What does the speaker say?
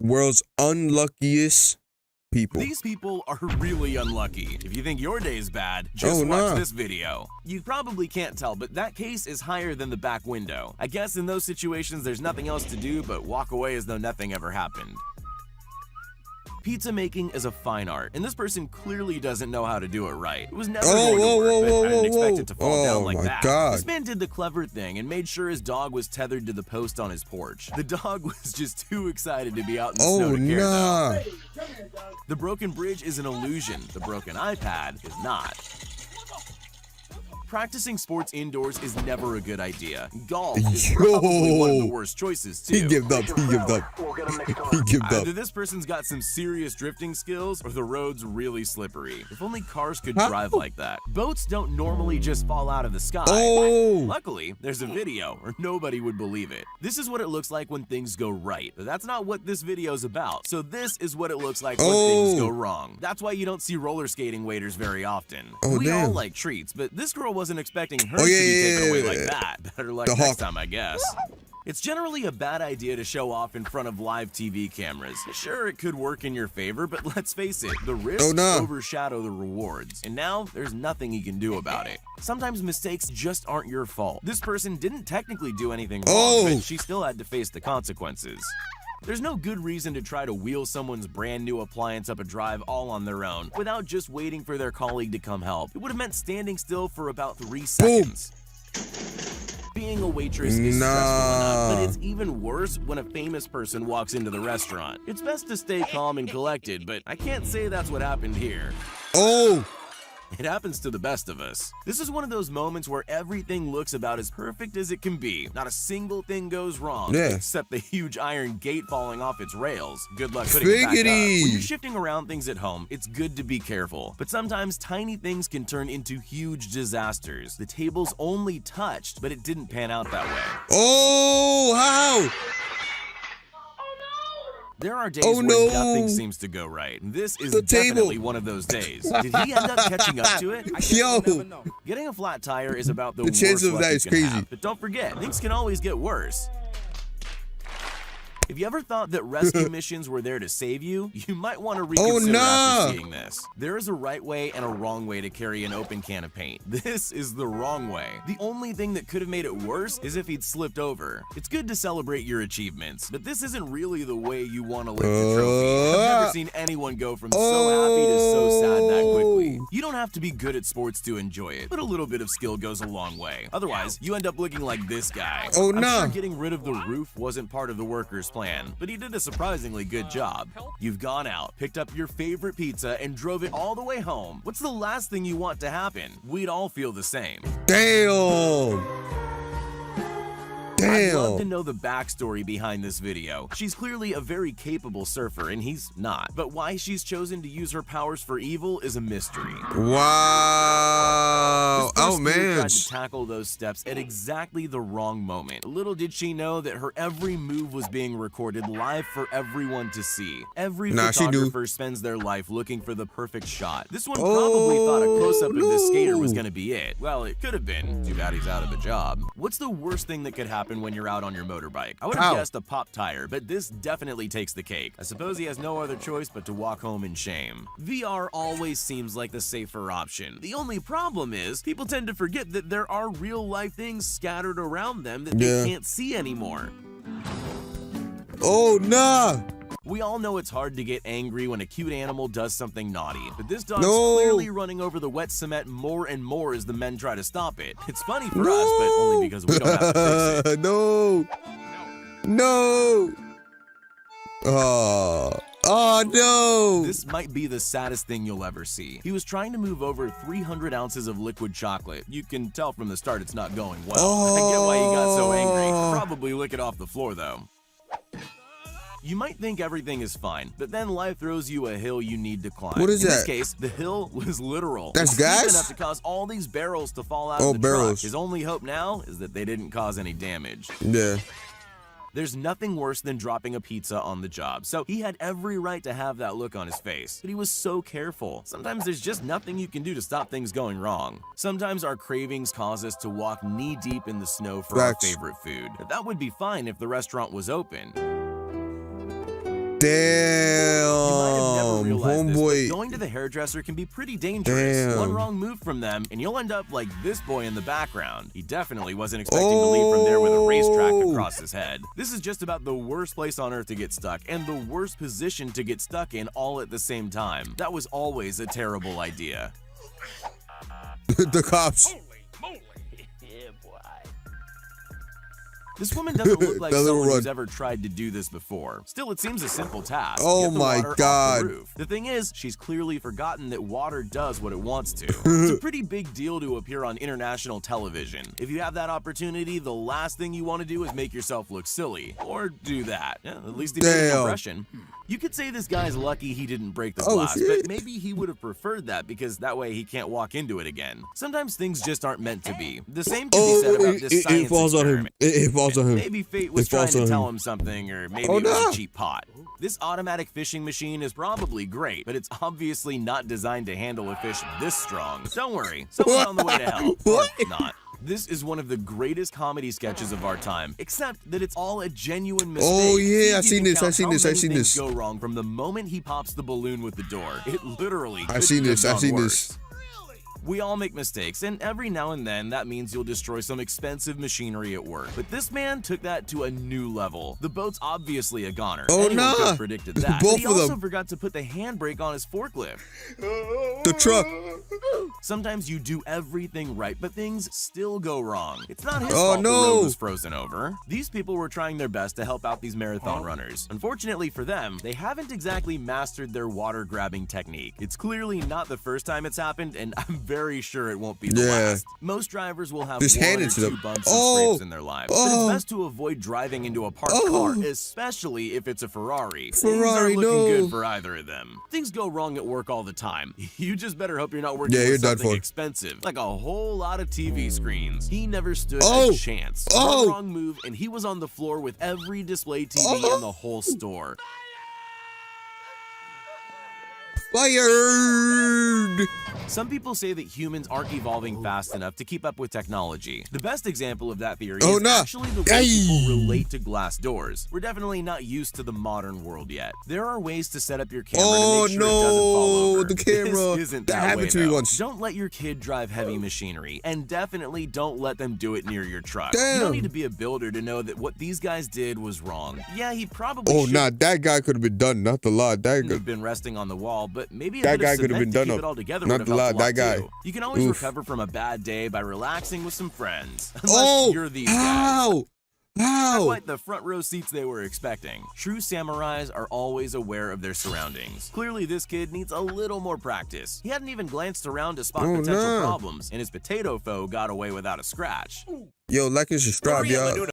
World's unluckiest people. These people are really unlucky. If you think your day's bad, just watch this video. You probably can't tell, but that case is higher than the back window. I guess in those situations, there's nothing else to do but walk away as though nothing ever happened. Pizza making is a fine art, and this person clearly doesn't know how to do it right. It was never going to work, but I didn't expect it to fall down like that. God. This man did the clever thing and made sure his dog was tethered to the post on his porch. The dog was just too excited to be out in the snow to care, though. The broken bridge is an illusion. The broken iPad is not. Practicing sports indoors is never a good idea. Golf is probably one of the worst choices, too. He gave up. Either this person's got some serious drifting skills, or the road's really slippery. If only cars could drive like that. Boats don't normally just fall out of the sky. Luckily, there's a video, or nobody would believe it. This is what it looks like when things go right. But that's not what this video's about. So this is what it looks like when things go wrong. That's why you don't see roller skating waiters very often. We all like treats, but this girl wasn't expecting her to be taken away like that. Better luck next time, I guess. It's generally a bad idea to show off in front of live TV cameras. Sure, it could work in your favor, but let's face it, the risks overshadow the rewards. And now, there's nothing you can do about it. Sometimes mistakes just aren't your fault. This person didn't technically do anything wrong, but she still had to face the consequences. There's no good reason to try to wheel someone's brand new appliance up a drive all on their own without just waiting for their colleague to come help. It would have meant standing still for about 3 seconds. Being a waitress is stressful enough, but it's even worse when a famous person walks into the restaurant. It's best to stay calm and collected, but I can't say that's what happened here. It happens to the best of us. This is one of those moments where everything looks about as perfect as it can be. Not a single thing goes wrong, except the huge iron gate falling off its rails. Good luck putting it back up. When you're shifting around things at home, it's good to be careful. But sometimes tiny things can turn into huge disasters. The table's only touched, but it didn't pan out that way. How? There are days where nothing seems to go right. This is definitely one of those days. Did he end up catching up to it? Getting a flat tire is about the worst luck you can have. But don't forget, things can always get worse. If you ever thought that rescue missions were there to save you, you might want to reconsider after seeing this. There is a right way and a wrong way to carry an open can of paint. This is the wrong way. The only thing that could have made it worse is if he'd slipped over. It's good to celebrate your achievements, but this isn't really the way you want to lift the trophy. I've never seen anyone go from so happy to so sad that quickly. You don't have to be good at sports to enjoy it, but a little bit of skill goes a long way. Otherwise, you end up looking like this guy. I'm sure getting rid of the roof wasn't part of the worker's plan, but he did a surprisingly good job. You've gone out, picked up your favorite pizza, and drove it all the way home. What's the last thing you want to happen? We'd all feel the same. I'd love to know the backstory behind this video. She's clearly a very capable surfer, and he's not. But why she's chosen to use her powers for evil is a mystery. Wow. Tried to tackle those steps at exactly the wrong moment. Little did she know that her every move was being recorded live for everyone to see. Every photographer spends their life looking for the perfect shot. This one probably thought a close-up of this skater was gonna be it. Well, it could have been. Too bad he's out of a job. What's the worst thing that could happen when you're out on your motorbike? I would have guessed a pop tire, but this definitely takes the cake. I suppose he has no other choice but to walk home in shame. VR always seems like the safer option. The only problem is, people tend to forget that there are real-life things scattered around them that they can't see anymore. We all know it's hard to get angry when a cute animal does something naughty, but this dog's clearly running over the wet cement more and more as the men try to stop it. It's funny for us, but only because we don't have to fix it. This might be the saddest thing you'll ever see. He was trying to move over 300 ounces of liquid chocolate. You can tell from the start it's not going well. I get why he got so angry. Probably lick it off the floor, though. You might think everything is fine, but then life throws you a hill you need to climb. What is that? In this case, the hill was literal. That's gas? Enough to cause all these barrels to fall out of the truck. His only hope now is that they didn't cause any damage. There's nothing worse than dropping a pizza on the job, so he had every right to have that look on his face. But he was so careful. Sometimes there's just nothing you can do to stop things going wrong. Sometimes our cravings cause us to walk knee-deep in the snow for our favorite food. But that would be fine if the restaurant was open. Damn. You might have never realized this, Homeboy. but going to the hairdresser can be pretty dangerous. Damn. One wrong move from them, and you'll end up like this boy in the background. He definitely wasn't expecting to leave from there with a racetrack across his head. This is just about the worst place on earth to get stuck, and the worst position to get stuck in all at the same time. That was always a terrible idea. The cops. This woman doesn't look like That little someone who's run. ever tried to do this before. Still, it seems a simple task. Oh Get the my water off God. the roof. The thing is, she's clearly forgotten that water does what it wants to. It's a pretty big deal to appear on international television. If you have that opportunity, the last thing you want to do is make yourself look silly. Or do that. Yeah, at least he made an impression. You could say this guy's lucky he didn't break the glass, but maybe he would have preferred that because that way he can't walk into it again. Sometimes things just aren't meant to be. The same can be said about this science it falls on him. experiment. It falls on him. Maybe fate was trying to tell him something, or maybe it was a cheap pot. This automatic fishing machine is probably great, but it's obviously not designed to handle a fish this strong. Don't worry, someone's on the way to help. Or not. This is one of the greatest comedy sketches of our time, except that it's all a genuine mistake. Oh yeah, I've You seen can this. count I've seen how this. many I've seen things this. go wrong from the moment he pops the balloon with the door. It literally. I've seen this. I've seen this. We all make mistakes, and every now and then that means you'll destroy some expensive machinery at work. But this man took that to a new level. The boat's obviously a goner. Oh, Anyone could nah. have predicted that. Both But he of also them. forgot to put the handbrake on his forklift. The truck. Sometimes you do everything right, but things still go wrong. It's not his Oh, fault the no. road was frozen over. These people were trying their best to help out these marathon runners. Unfortunately for them, they haven't exactly mastered their water-grabbing technique. It's clearly not the first time it's happened, and I'm very sure it won't be the last. Most drivers will have Just one hand or it to two them. bumps and scrapes in their lives. But Oh. it's best to avoid driving into a parked car, especially if it's a Ferrari. Things Ferrari, aren't looking no. good for either of them. Things go wrong at work all the time. You just better hope you're not working Yeah, you're with done something for. expensive, like a whole lot of TV screens. He never stood Oh. a chance. Oh. One wrong move, and he was on the floor with every display TV in the whole store. Fired. Some people say that humans aren't evolving fast enough to keep up with technology. The best example of that theory Oh, is nah. actually the way people relate to glass doors. We're definitely not used to the modern world yet. There are ways to set up your camera Oh, to make sure it doesn't fall no, over. the camera. This isn't That that happened way, to me though. once. Don't let your kid drive heavy machinery, and definitely don't let them do it near your truck. You Damn. don't need to be a builder to know that what these guys did was wrong. Yeah, he probably Oh, should nah, that guy could have been done. Not the lie. That have been resting on the wall, but maybe a That bit guy of could have cement been to done keep up. it all together Not would have the helped a lie, lot that guy. too. You can always Oof. recover from a bad day by relaxing with some friends. Unless Oh, you're these guys. how? Not How? quite the front row seats they were expecting. True samurais are always aware of their surroundings. Clearly, this kid needs a little more practice. He hadn't even glanced around to spot potential nah. problems, and his potato foe got away without a scratch. Yo, like and subscribe, y'all.